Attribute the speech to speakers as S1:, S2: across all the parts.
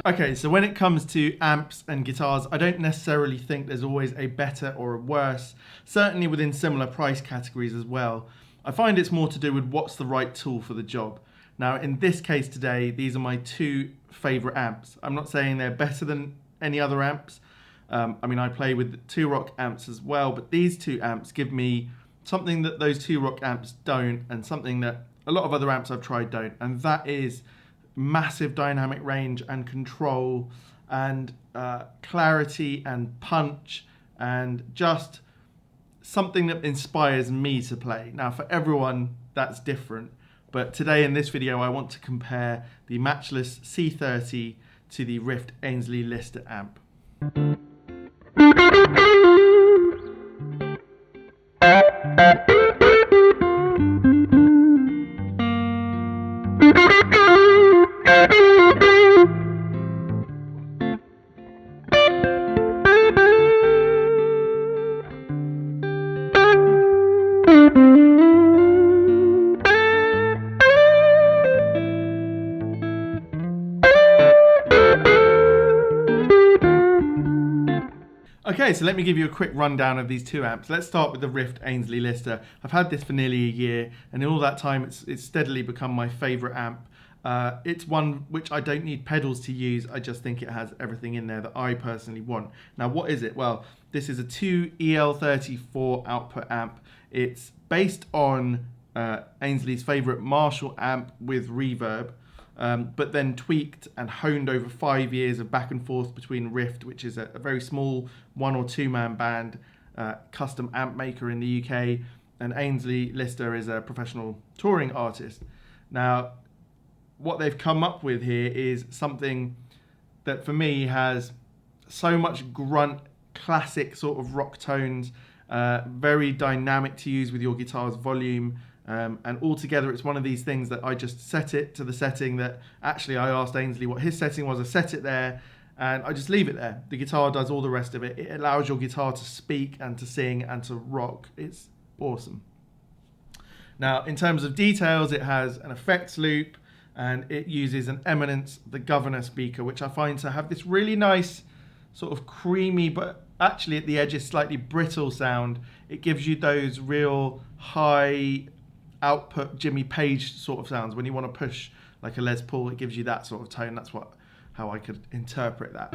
S1: Okay, so when it comes to amps and guitars, I don't necessarily think there's always a better or a worse, certainly within similar price categories as well. I find it's more to do with what's the right tool for the job. Now, in this case today, these are my two favorite amps. I'm not saying they're better than any other amps. I mean, I play with two rock amps as well, but these two amps give me something that those two rock amps don't, and something that a lot of other amps I've tried don't, and that is massive dynamic range and control and clarity and punch and just something that inspires me to play. Now, for everyone, that's different. But today in this video, I want to compare the Matchless HC30 to the Rift Aynsley Lister amp. Okay, so let me give you a quick rundown of these two amps. Let's start with the Rift Aynsley Lister. I've had this for nearly a year, and in all that time, it's steadily become my favourite amp. It's one which I don't need pedals to use. I just think it has everything in there that I personally want. Now, what is it? Well, this is a 2EL34 output amp. It's based on Aynsley's favourite Marshall amp with Reverb. But then tweaked and honed over 5 years of back and forth between Rift, which is a very small 1 or 2 man band, custom amp maker in the UK, and Aynsley Lister is a professional touring artist. Now, what they've come up with here is something that for me has so much grunt, classic sort of rock tones, very dynamic to use with your guitar's volume. And altogether, it's one of these things that I just set it to the setting that actually I asked Aynsley what his setting was. I set it there and I just leave it there. The guitar does all the rest of it. It allows your guitar to speak and to sing and to rock. It's awesome. Now, in terms of details, it has an effects loop and it uses an Eminence, the governor speaker, which I find to have this really nice sort of creamy, but actually at the edges slightly brittle sound. It gives you those real high output Jimmy Page sort of sounds. When you want to push like a Les Paul, it gives you that sort of tone. That's how I could interpret that.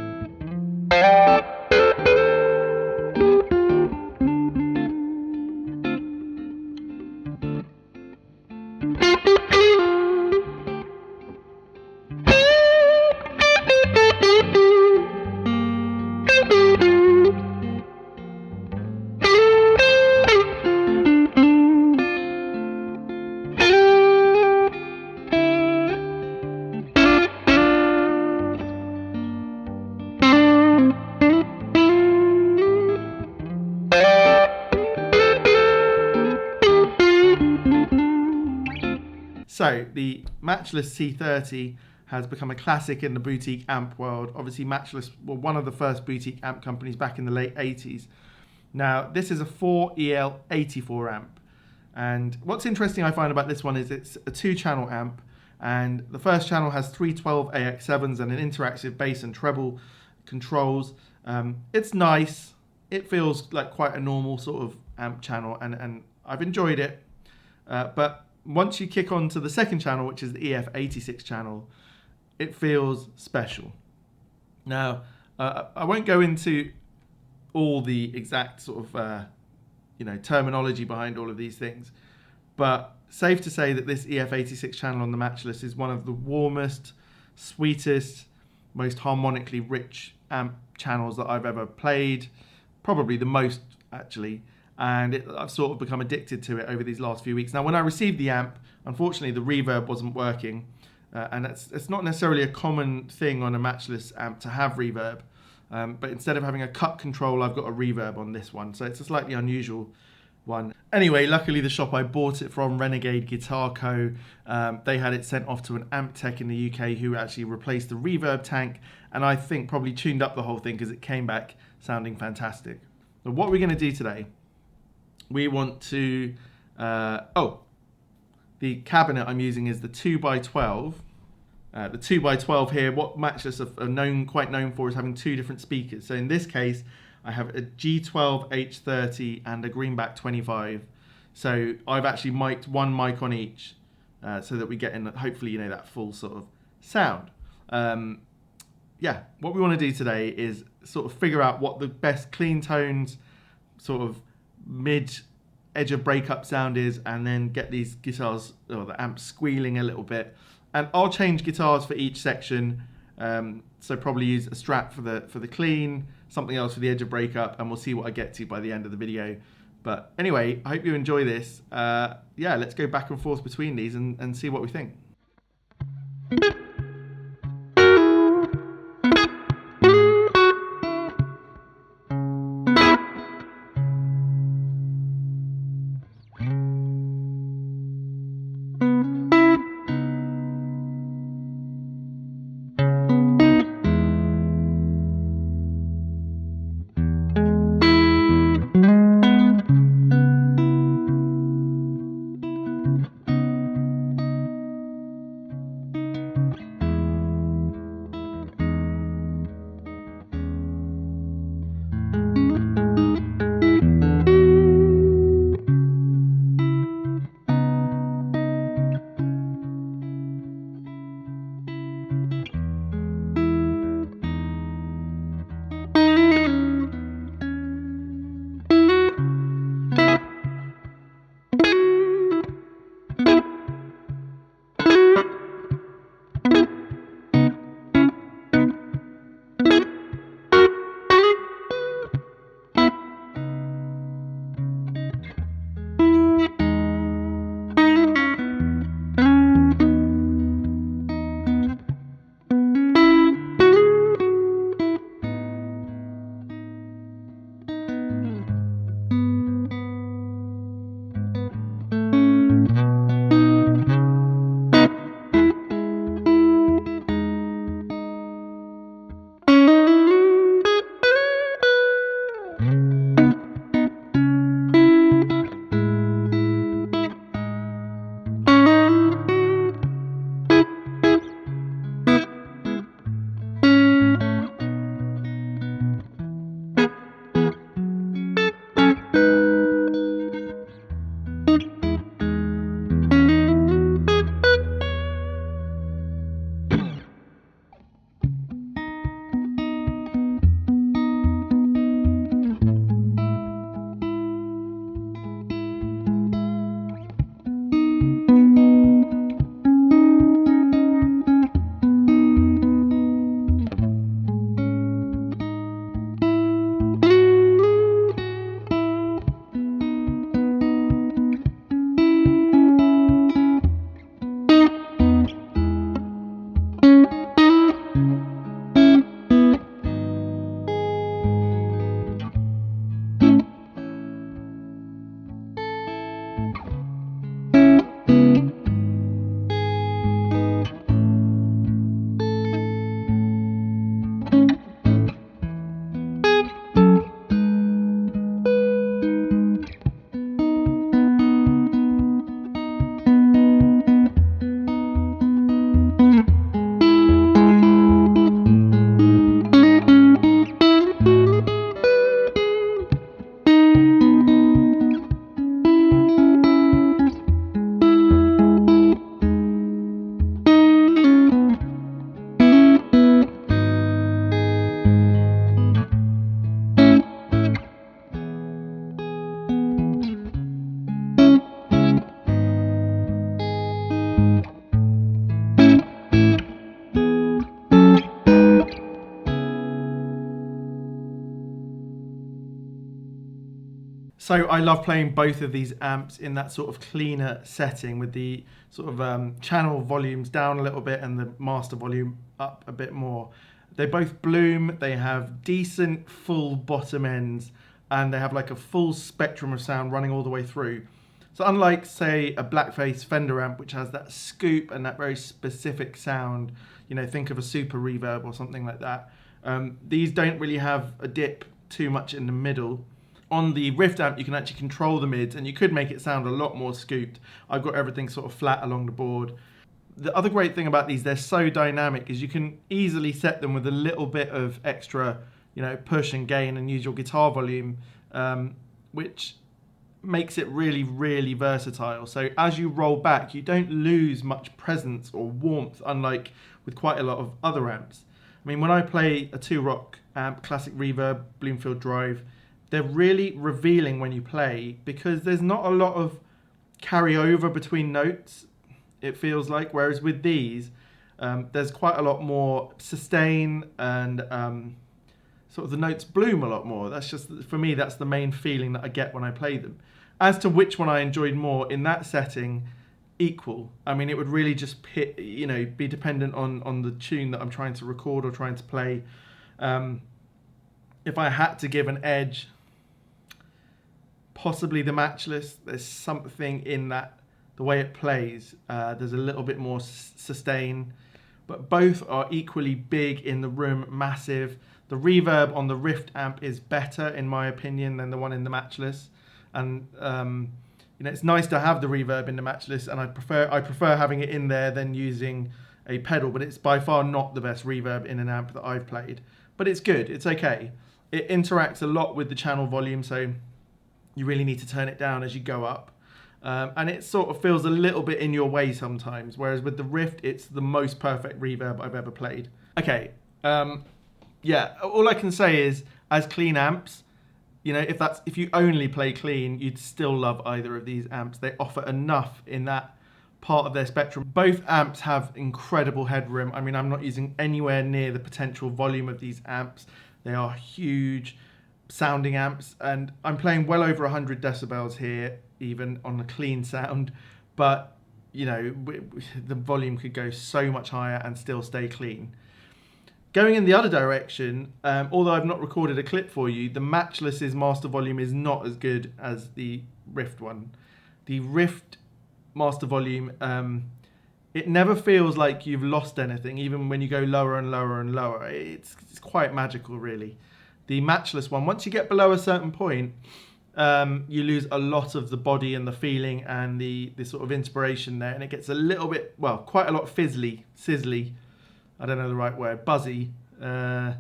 S1: So the Matchless HC30 has become a classic in the boutique amp world. Obviously, Matchless were one of the first boutique amp companies back in the late 80s. Now, this is a 4EL84 amp. And what's interesting I find about this one is it's a 2-channel amp. And the first channel has 312 AX7s and an interactive bass and treble controls. It's nice. It feels like quite a normal sort of amp channel, and I've enjoyed it. But once you kick on to the second channel, which is the EF86 channel, it feels special. Now, I won't go into all the exact sort of terminology behind all of these things, but safe to say that this EF86 channel on the Matchless is one of the warmest, sweetest, most harmonically rich amp channels that I've ever played. Probably the most, actually. And I've sort of become addicted to it over these last few weeks. Now, when I received the amp, unfortunately, the reverb wasn't working. And it's not necessarily a common thing on a Matchless amp to have reverb. But instead of having a cut control, I've got a reverb on this one. So it's a slightly unusual one. Anyway, luckily the shop I bought it from, Renegade Guitar Co., they had it sent off to an amp tech in the UK who actually replaced the reverb tank. And I think probably tuned up the whole thing because it came back sounding fantastic. So what we're going to do today, we want to, the cabinet I'm using is the 2x12 the 2x12 here, what Matchless are quite known for is having two different speakers. So in this case, I have a G12 H30 and a Greenback 25. So I've actually mic'd one mic on each so that we get in, hopefully, that full sort of sound. Yeah, what we want to do today is sort of figure out what the best clean tones, sort of mid edge of breakup sound is, and then get these guitars or the amps squealing a little bit. And I'll change guitars for each section. So probably use a Strat for the clean, something else for the edge of breakup, and we'll see what I get to by the end of the video. But anyway, I hope you enjoy this. Yeah, let's go back and forth between these and see what we think. So I love playing both of these amps in that sort of cleaner setting with the sort of channel volumes down a little bit and the master volume up a bit more. They both bloom, they have decent full bottom ends, and they have like a full spectrum of sound running all the way through. So unlike, say, a Blackface Fender amp, which has that scoop and that very specific sound, you know, think of a Super Reverb or something like that, these don't really have a dip too much in the middle. On the Rift amp, you can actually control the mids, and you could make it sound a lot more scooped. I've got everything sort of flat along the board. The other great thing about these, they're so dynamic, is you can easily set them with a little bit of extra, push and gain, and use your guitar volume, which makes it really, really versatile. So as you roll back, you don't lose much presence or warmth, unlike with quite a lot of other amps. I mean, when I play a 2-rock amp, classic Reverb, Bloomfield Drive, they're really revealing when you play, because there's not a lot of carryover between notes, it feels like. Whereas with these, there's quite a lot more sustain, and sort of the notes bloom a lot more. That's just, for me, that's the main feeling that I get when I play them. As to which one I enjoyed more in that setting, equal. I mean, it would really just be dependent on the tune that I'm trying to record or trying to play. If I had to give an edge, possibly the Matchless. There's something in that, the way it plays. There's a little bit more sustain, but both are equally big in the room, massive. The reverb on the Rift amp is better, in my opinion, than the one in the Matchless. And it's nice to have the reverb in the Matchless, and I prefer having it in there than using a pedal. But it's by far not the best reverb in an amp that I've played. But it's good. It's okay. It interacts a lot with the channel volume, so you really need to turn it down as you go up. And it sort of feels a little bit in your way sometimes. Whereas with the Rift, it's the most perfect reverb I've ever played. Okay. Yeah. All I can say is, as clean amps, if you only play clean, you'd still love either of these amps. They offer enough in that part of their spectrum. Both amps have incredible headroom. I mean, I'm not using anywhere near the potential volume of these amps. They are huge sounding amps, and I'm playing well over 100 decibels here, even on a clean sound. But, the volume could go so much higher and still stay clean. Going in the other direction, although I've not recorded a clip for you, the Matchless's master volume is not as good as the Rift one. The Rift master volume, it never feels like you've lost anything, even when you go lower and lower and lower. It's quite magical, really. The Matchless one, once you get below a certain point, you lose a lot of the body and the feeling and the sort of inspiration there, and it gets a little bit, quite a lot sizzly. I don't know the right word, buzzy. Doesn't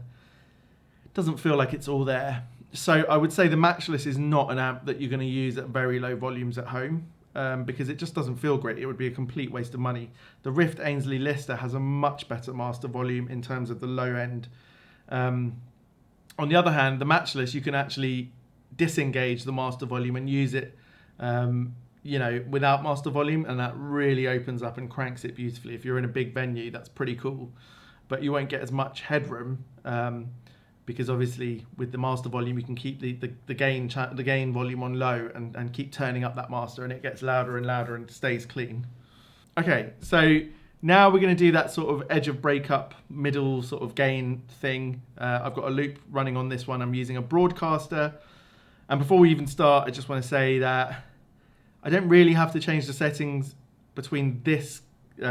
S1: feel like it's all there. So I would say the Matchless is not an amp that you're going to use at very low volumes at home, because it just doesn't feel great. It would be a complete waste of money. The Rift Aynsley Lister has a much better master volume in terms of the low end. On the other hand, the Matchless, you can actually disengage the master volume and use it without master volume, and that really opens up and cranks it beautifully. If you're in a big venue, that's pretty cool. But you won't get as much headroom, because obviously with the master volume you can keep the gain volume on low and keep turning up that master, and it gets louder and louder and stays clean. Okay, so now we're going to do that sort of edge of breakup, middle sort of gain thing. I've got a loop running on this one. I'm using a broadcaster. And before we even start, I just want to say that I don't really have to change the settings between this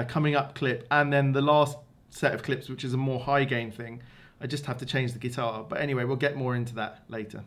S1: coming up clip and then the last set of clips, which is a more high gain thing. I just have to change the guitar. But anyway, we'll get more into that later.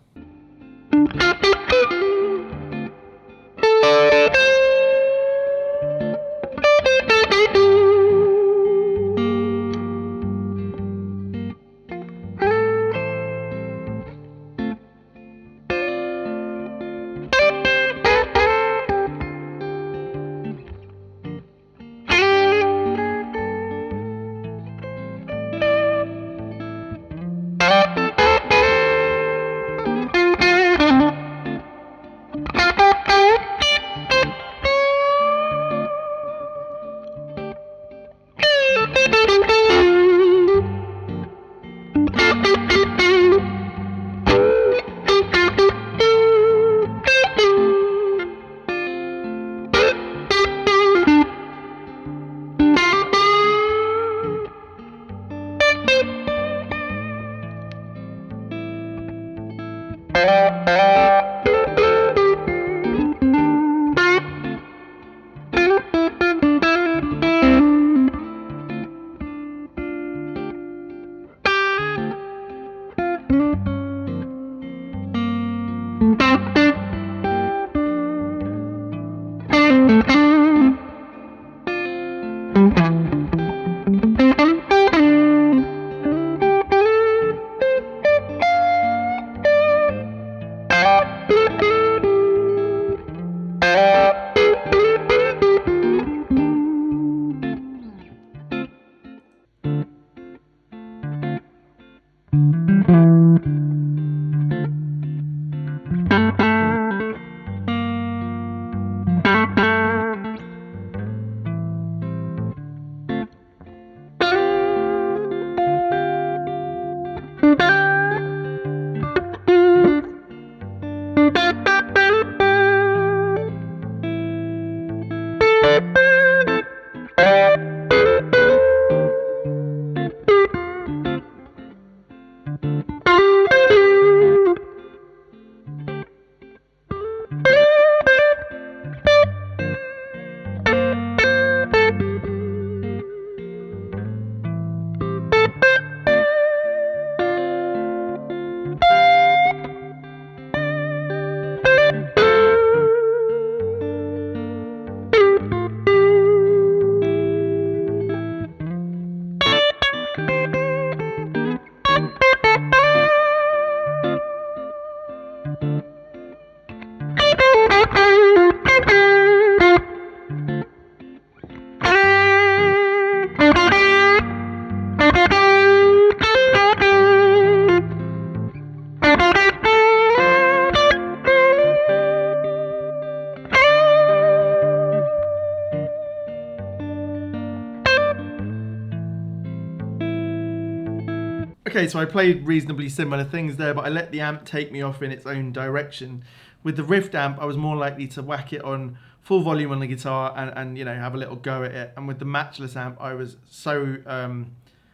S1: Okay, so I played reasonably similar things there, but I let the amp take me off in its own direction. With the Rift amp, I was more likely to whack it on full volume on the guitar and you know, have a little go at it. And with the Matchless amp, I was so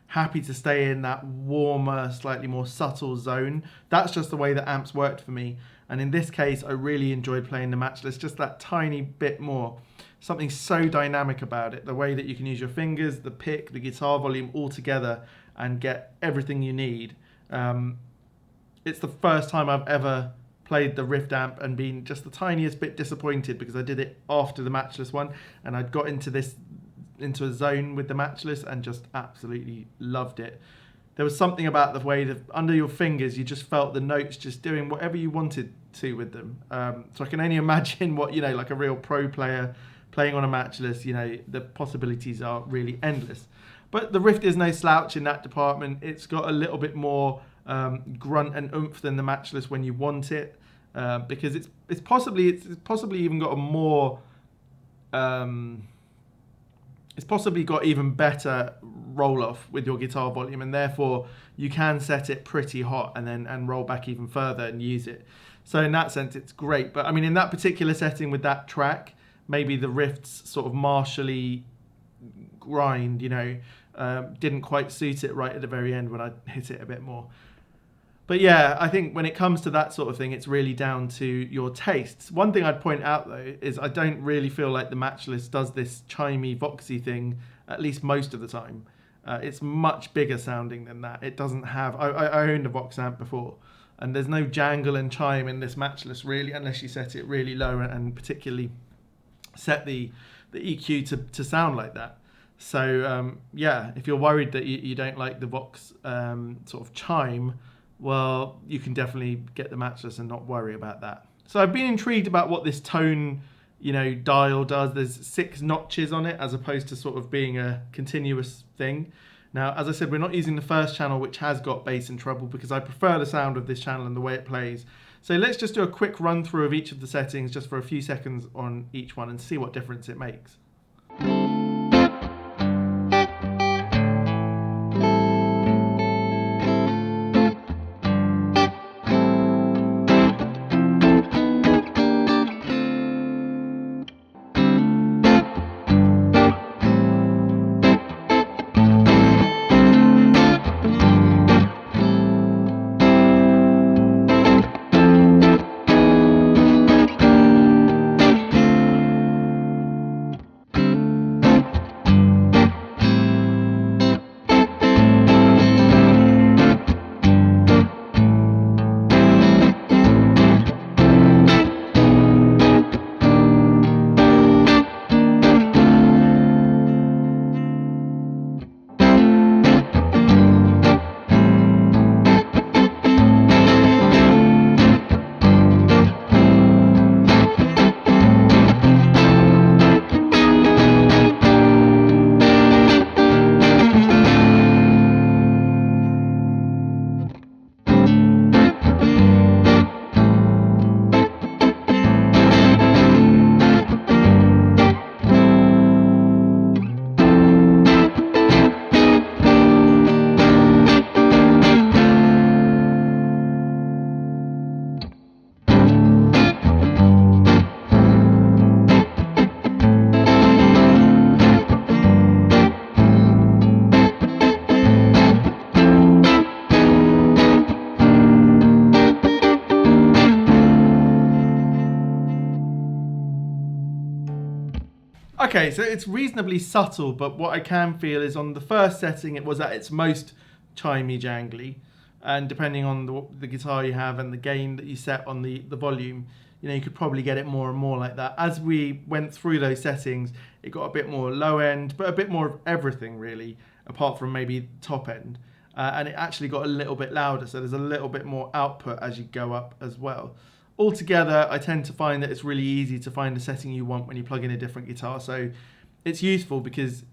S1: happy to stay in that warmer, slightly more subtle zone. That's just the way that amps worked for me. And in this case, I really enjoyed playing the Matchless just that tiny bit more. Something so dynamic about it, the way that you can use your fingers, the pick, the guitar volume all together and get everything you need. It's the first time I've ever played the Rift amp and been just the tiniest bit disappointed, because I did it after the Matchless one and I'd got into a zone with the Matchless and just absolutely loved it. There was something about the way that under your fingers you just felt the notes just doing whatever you wanted to with them. So I can only imagine what, you know, like a real pro player playing on a Matchless, you know, the possibilities are really endless. But the Rift is no slouch in that department. It's got a little bit more grunt and oomph than the Matchless when you want it, because it's possibly even got a more it's possibly got even better roll off with your guitar volume, and therefore you can set it pretty hot and roll back even further and use it. So in that sense, it's great. But I mean, in that particular setting with that track, maybe the Rift's sort of martially grind, you know, didn't quite suit it right at the very end when I hit it a bit more. But yeah, I think when it comes to that sort of thing, it's really down to your tastes. One thing I'd point out though is I don't really feel like the Matchless does this chimey, voxy thing, at least most of the time. It's much bigger sounding than that. It doesn't have, I owned a Vox amp before, and there's no jangle and chime in this Matchless really, unless you set it really low and particularly set the EQ to sound like that. So yeah, if you're worried that you don't like the Vox sort of chime, well, you can definitely get the Matchless and not worry about that. So I've been intrigued about what this tone, you know, dial does. There's 6 notches on it as opposed to sort of being a continuous thing. Now, as I said, we're not using the first channel, which has got bass and treble, because I prefer the sound of this channel and the way it plays. So let's just do a quick run through of each of the settings just for a few seconds on each one and see what difference it makes. Okay, so it's reasonably subtle, but what I can feel is on the first setting, it was at its most chimey, jangly. And depending on the guitar you have and the gain that you set on the volume, you could probably get it more and more like that. As we went through those settings, it got a bit more low end, but a bit more of everything really, apart from maybe top end. And it actually got a little bit louder, so there's a little bit more output as you go up as well. Altogether, I tend to find that it's really easy to find the setting you want when you plug in a different guitar, so it's useful because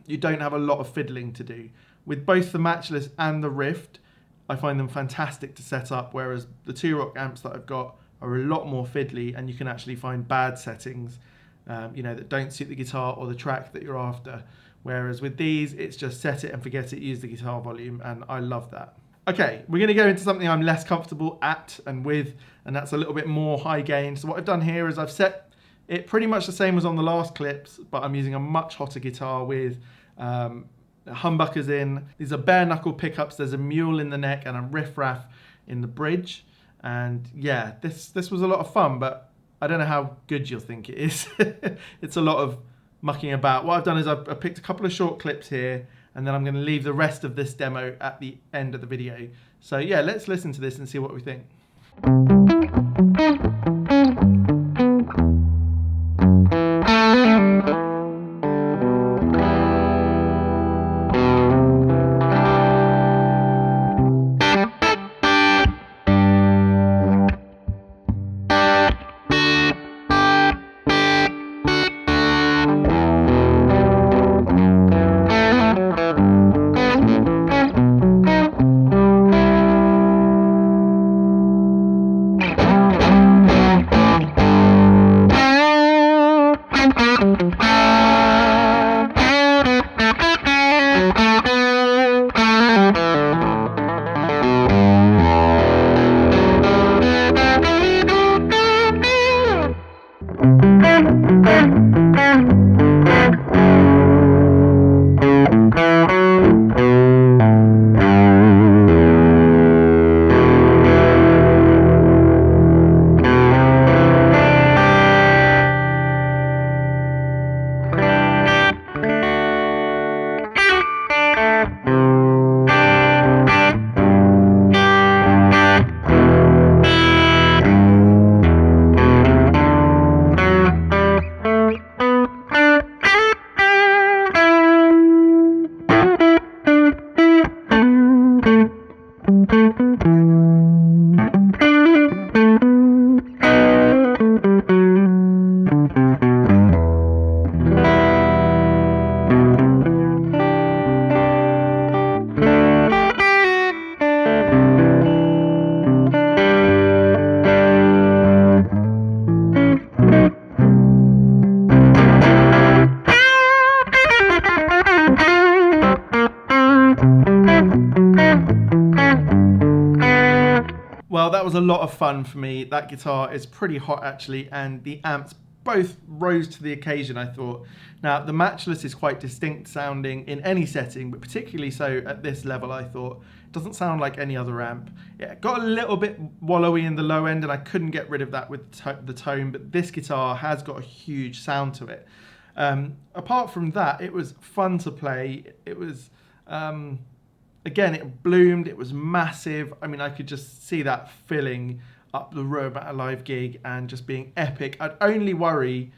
S1: you don't have a lot of fiddling to do. With both the Matchless and the Rift, I find them fantastic to set up, whereas the 2-Rock amps that I've got are a lot more fiddly, and you can actually find bad settings that don't suit the guitar or the track that you're after. Whereas with these, it's just set it and forget it, use the guitar volume, and I love that. Okay, we're going to go into something I'm less comfortable at and with, and that's a little bit more high gain. So what I've done here is I've set it pretty much the same as on the last clips, but I'm using a much hotter guitar with humbuckers in. These are bare knuckle pickups. There's a mule in the neck and a riff-raff in the bridge. And yeah, this was a lot of fun, but I don't know how good you'll think it is. It's a lot of mucking about. What I've done is I've picked a couple of short clips here, and then I'm going to leave the rest of this demo at the end of the video. So yeah, let's listen to this and see what we think. Well, that was a lot of fun for me. That guitar is pretty hot actually, and the amps both rose to the occasion, I thought. Now, the Matchless is quite distinct sounding in any setting, but particularly so at this level, I thought. It doesn't sound like any other amp. Yeah, it got a little bit wallowy in the low end, and I couldn't get rid of that with the tone, but this guitar has got a huge sound to it. Apart from that, it was fun to play. It was... Again, it bloomed, it was massive. I mean, I could just see that filling up the room at a live gig and just being epic. I'd only worry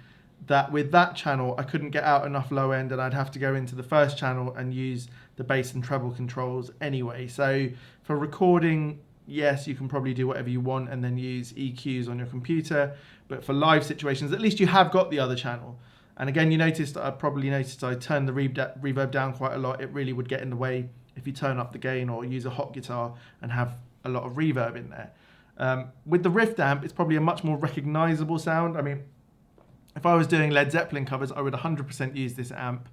S1: that with that channel, I couldn't get out enough low end and I'd have to go into the first channel and use the bass and treble controls anyway. So for recording, yes, you can probably do whatever you want and then use EQs on your computer. But for live situations, at least you have got the other channel. And again, I probably noticed I turned the reverb down quite a lot. It really would get in the way if you turn up the gain or use a hot guitar and have a lot of reverb in there. With the Rift amp, it's probably a much more recognizable sound. I mean, if I was doing Led Zeppelin covers, I would 100% use this amp.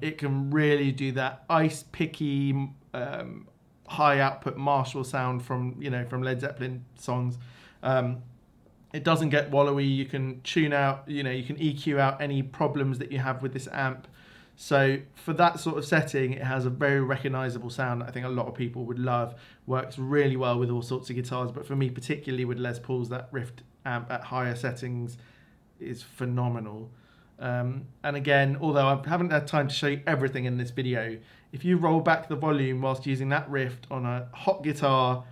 S1: It can really do that ice picky, high output Marshall sound from Led Zeppelin songs. It doesn't get wallowy. You can tune out, you can EQ out any problems that you have with this amp. So for that sort of setting, it has a very recognizable sound that I think a lot of people would love. Works really well with all sorts of guitars, but for me, particularly with Les Pauls, that Rift amp at higher settings is phenomenal. And again, although I haven't had time to show you everything in this video, if you roll back the volume whilst using that Rift on a hot guitar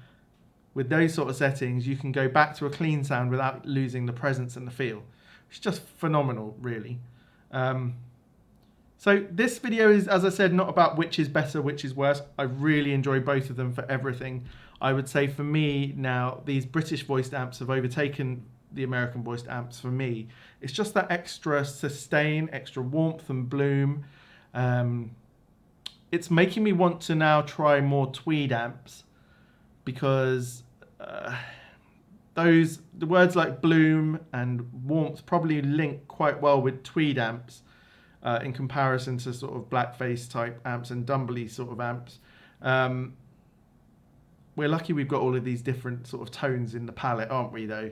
S1: with those sort of settings, you can go back to a clean sound without losing the presence and the feel. It's just phenomenal, really. So this video is, as I said, not about which is better, which is worse. I really enjoy both of them for everything. I would say for me now, these British voiced amps have overtaken the American voiced amps for me. It's just that extra sustain, extra warmth and bloom. It's making me want to now try more tweed amps, because the words like bloom and warmth probably link quite well with tweed amps. In comparison to sort of blackface type amps and Dumbley sort of amps. We're lucky we've got all of these different sort of tones in the palette, aren't we though?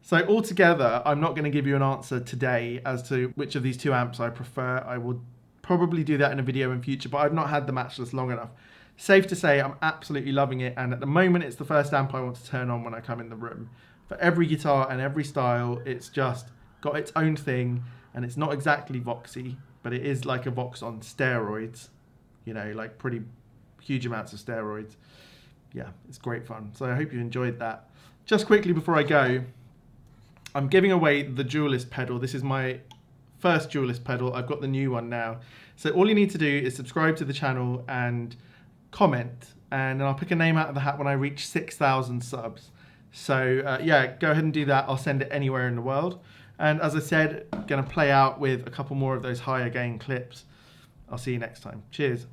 S1: So altogether, I'm not going to give you an answer today as to which of these two amps I prefer. I will probably do that in a video in future, but I've not had the Matchless long enough. Safe to say I'm absolutely loving it, and at the moment it's the first amp I want to turn on when I come in the room. For every guitar and every style, it's just got its own thing. And it's not exactly Voxy, but it is like a Vox on steroids. You know, like pretty huge amounts of steroids. Yeah, it's great fun. So I hope you enjoyed that. Just quickly before I go, I'm giving away the Duelist pedal. This is my first Duelist pedal. I've got the new one now. So all you need to do is subscribe to the channel and comment. And then I'll pick a name out of the hat when I reach 6,000 subs. So yeah, go ahead and do that. I'll send it anywhere in the world. And as I said, going to play out with a couple more of those higher gain clips. I'll see you next time. Cheers.